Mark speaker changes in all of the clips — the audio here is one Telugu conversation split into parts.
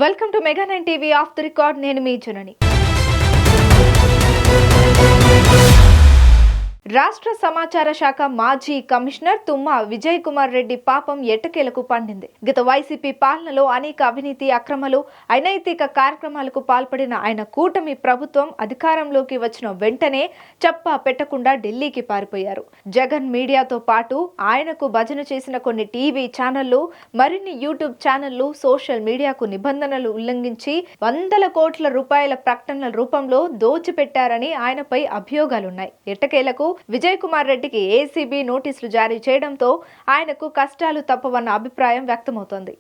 Speaker 1: Welcome to mega 9 TV off the record. నేను మీ జునని. రాష్ట్ర సమాచార శాఖ మాజీ కమిషనర్ తుమ్మా విజయ్ కుమార్ రెడ్డి పాపం ఎట్టకేలకు పండింది. గత వైసీపీ పాలనలో అనేక అవినీతి అక్రమాలు అనైతిక కార్యక్రమాలకు పాల్పడిన ఆయన కూటమి ప్రభుత్వం అధికారంలోకి వచ్చిన వెంటనే చెప్పా పెట్టకుండా ఢిల్లీకి పారిపోయారు. జగన్ మీడియాతో పాటు ఆయనకు భజన చేసిన కొన్ని టీవీ ఛానళ్లు, మరిన్ని యూట్యూబ్ ఛానళ్లు సోషల్ మీడియాకు నిబంధనలు ఉల్లంఘించి వందల కోట్ల రూపాయల ప్రకటనల రూపంలో దోచిపెట్టారని ఆయనపై అభియోగాలున్నాయి. ఎట్టకేలకు విజయ్ కుమార్ రెడ్డికి ఏసీబీ నోటీసులు జారీ చేయడంతో ఆయనకు కష్టాలు తప్పవన్న అభిప్రాయం వ్యక్తమవుతోంది.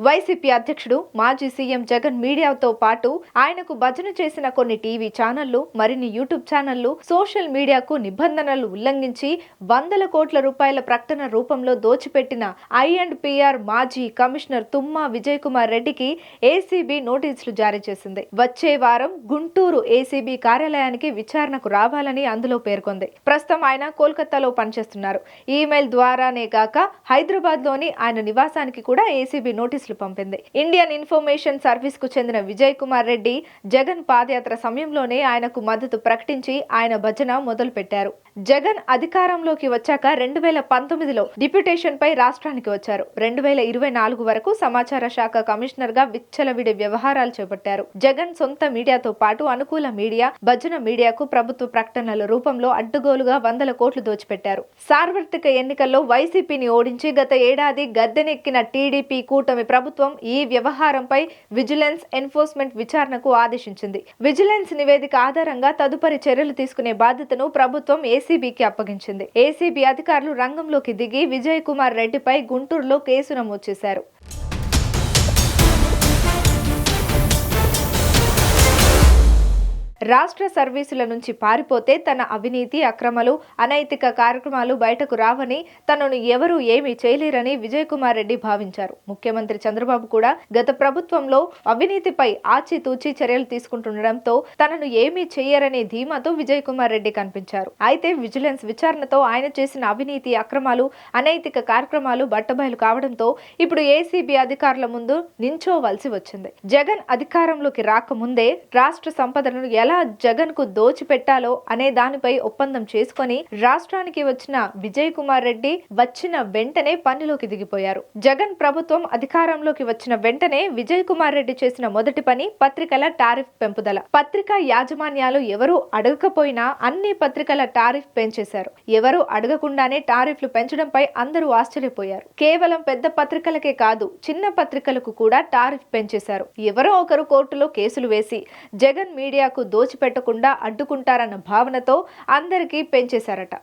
Speaker 1: వైసీపీ అధ్యక్షుడు మాజీ సీఎం జగన్ మీడియాతో పాటు ఆయనకు భజన చేసిన కొన్ని టీవీ ఛానళ్లు, మరిన్ని యూట్యూబ్ ఛానళ్లు సోషల్ మీడియాకు నిబంధనలు ఉల్లంఘించి వందల కోట్ల రూపాయల ప్రకటన రూపంలో దోచిపెట్టిన ఐ&పిఆర్ మాజీ కమిషనర్ తుమ్మా విజయ్ కుమార్ రెడ్డికి ఏసీబీ నోటీసులు జారీ చేసింది. వచ్చే వారం గుంటూరు ఏసీబీ కార్యాలయానికి విచారణకు రావాలని అందులో పేర్కొంది. ప్రస్తుతం ఆయన కోల్కతాలో పనిచేస్తున్నారు. ఈమెయిల్ ద్వారానే గాక హైదరాబాద్ లోని ఆయన నివాసానికి కూడా ఏసీబీ నోటీసులు పంపింది. ఇండియన్ ఇన్ఫర్మేషన్ సర్వీస్ కు చెందిన విజయ్ కుమార్ రెడ్డి జగన్ పాదయాత్ర సమయంలోనే ఆయనకు మద్దతు ప్రకటించి ఆయన భజన మొదలు పెట్టారు. జగన్ అధికారంలోకి వచ్చాక 2019లో డిప్యూటేషన్ పై రాష్ట్రానికి వచ్చారు. 2024 వరకు సమాచార శాఖ కమిషనర్ గా విచ్చలవిడి వ్యవహారాలు చేపట్టారు. జగన్ సొంత మీడియాతో పాటు అనుకూల మీడియా, భజన మీడియాకు ప్రభుత్వ ప్రకటనల రూపంలో అడ్డుగోలుగా వందల కోట్లు దోచిపెట్టారు. సార్వత్రిక ఎన్నికల్లో వైసీపీని ఓడించి గత ఏడాది గద్దెనెక్కిన టీడీపీ కూటమి ప్రభుత్వం ఈ వ్యవహారంపై విజిలెన్స్ ఎన్ఫోర్స్మెంట్ విచారణకు ఆదేశించింది. విజిలెన్స్ నివేదిక ఆధారంగా తదుపరి చర్యలు తీసుకునే బాధ్యతను ప్రభుత్వం ఏసీబీకి అప్పగించింది. ఏసీబీ అధికారులు రంగంలోకి దిగి విజయ్ కుమార్ రెడ్డిపై గుంటూరులో కేసు నమోదు చేశారు. రాష్ట్ర సర్వీసుల నుంచి పారిపోతే తన అవినీతి అక్రమాలు, అనైతిక కార్యక్రమాలు బయటకు రావని, తనను ఎవరూ ఏమీ చేయలేరని విజయ్ కుమార్ రెడ్డి భావించారు. ముఖ్యమంత్రి చంద్రబాబు కూడా గత ప్రభుత్వంలో అవినీతిపై ఆచితూచి చర్యలు తీసుకుంటుండటంతో తనను ఏమీ చేయరనే ధీమాతో విజయ్ కుమార్ రెడ్డి కనిపించారు. అయితే విజిలెన్స్ విచారణతో ఆయన చేసిన అవినీతి అక్రమాలు, అనైతిక కార్యక్రమాలు బట్టబయలు కావడంతో ఇప్పుడు ఏసీబీ అధికారుల ముందు నించోవలసి వచ్చింది. జగన్ అధికారంలోకి రాకముందే రాష్ట్ర సంపదను ఎలా జగన్ కు దోచిపెట్టాలో అనే దానిపై ఒప్పందం చేసుకుని రాష్ట్రానికి వచ్చిన విజయ్ కుమార్ రెడ్డి వచ్చిన వెంటనే పనిలోకి దిగిపోయారు. జగన్ ప్రభుత్వం అధికారంలోకి వచ్చిన వెంటనే విజయ్ కుమార్ రెడ్డి చేసిన మొదటి పని పత్రికల టారిఫ్ పెంపుదల. పత్రికా యాజమాన్యాలు ఎవరూ అడగకపోయినా అన్ని పత్రికల టారిఫ్ పెంచేశారు. ఎవరూ అడగకుండానే టారిఫ్లు పెంచడంపై అందరూ ఆశ్చర్యపోయారు. కేవలం పెద్ద పత్రికలకే కాదు, చిన్న పత్రికలకు కూడా టారిఫ్ పెంచేశారు. ఎవరో ఒకరు కోర్టులో కేసులు వేసి జగన్ మీడియాకు దోచిపెట్టకుండా అడ్డుకుంటారన్న భావనతో అందరికీ పెంచేశారట.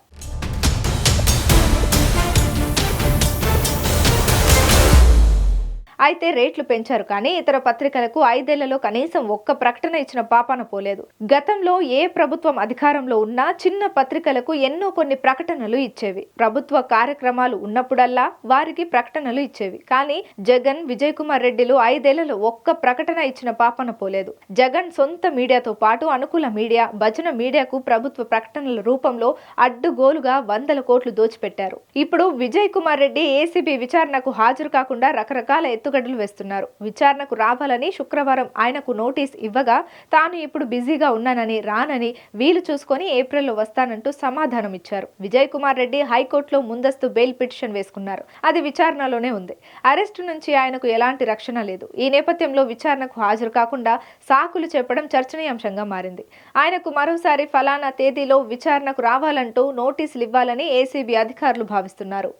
Speaker 1: అయితే రేట్లు పెంచారు, కానీ ఇతర పత్రికలకు 5 ఏళ్లలో కనీసం ఒక్క ప్రకటన ఇచ్చిన పాపాన పోలేదు. గతంలో ఏ ప్రభుత్వం అధికారంలో ఉన్నా చిన్న పత్రికలకు ఎన్నో కొన్ని ప్రకటనలు ఇచ్చేవి. ప్రభుత్వ కార్యక్రమాలు ఉన్నప్పుడల్లా వారికి ప్రకటనలు ఇచ్చేవి. కానీ జగన్, విజయ్ కుమార్ రెడ్డిలు 5 ఏళ్లలో ఒక్క ప్రకటన ఇచ్చిన పాపాన పోలేదు. జగన్ సొంత మీడియాతో పాటు అనుకూల మీడియా, భజన మీడియాకు ప్రభుత్వ ప్రకటనల రూపంలో అడ్డుగోలుగా వందల కోట్లు దోచిపెట్టారు. ఇప్పుడు విజయ్ కుమార్ రెడ్డి ఏసీబీ విచారణకు హాజరు కాకుండా రకరకాల ఎత్తుగడలు వేస్తున్నారు. విచారణకు రావాలని శుక్రవారం ఆయనకు నోటీస్ ఇవ్వగా తాను ఇప్పుడు బిజీగా ఉన్నానని, రానని, వీలు చూసుకొని ఏప్రిల్లో వస్తానంటూ సమాధానం ఇచ్చారు. విజయ్ కుమార్ రెడ్డి హైకోర్టులో ముందస్తు బెయిల్ పిటిషన్ వేసుకున్నారు. అది విచారణలోనే ఉంది. అరెస్టు నుంచి ఆయనకు ఎలాంటి రక్షణ లేదు. ఈ నేపథ్యంలో విచారణకు హాజరు కాకుండా సాకులు చెప్పడం చర్చనీయాంశంగా మారింది. ఆయనకు మరోసారి ఫలానా తేదీలో విచారణకు రావాలంటూ నోటీసులు ఇవ్వాలని ఏసీబీ అధికారులు భావిస్తున్నారు.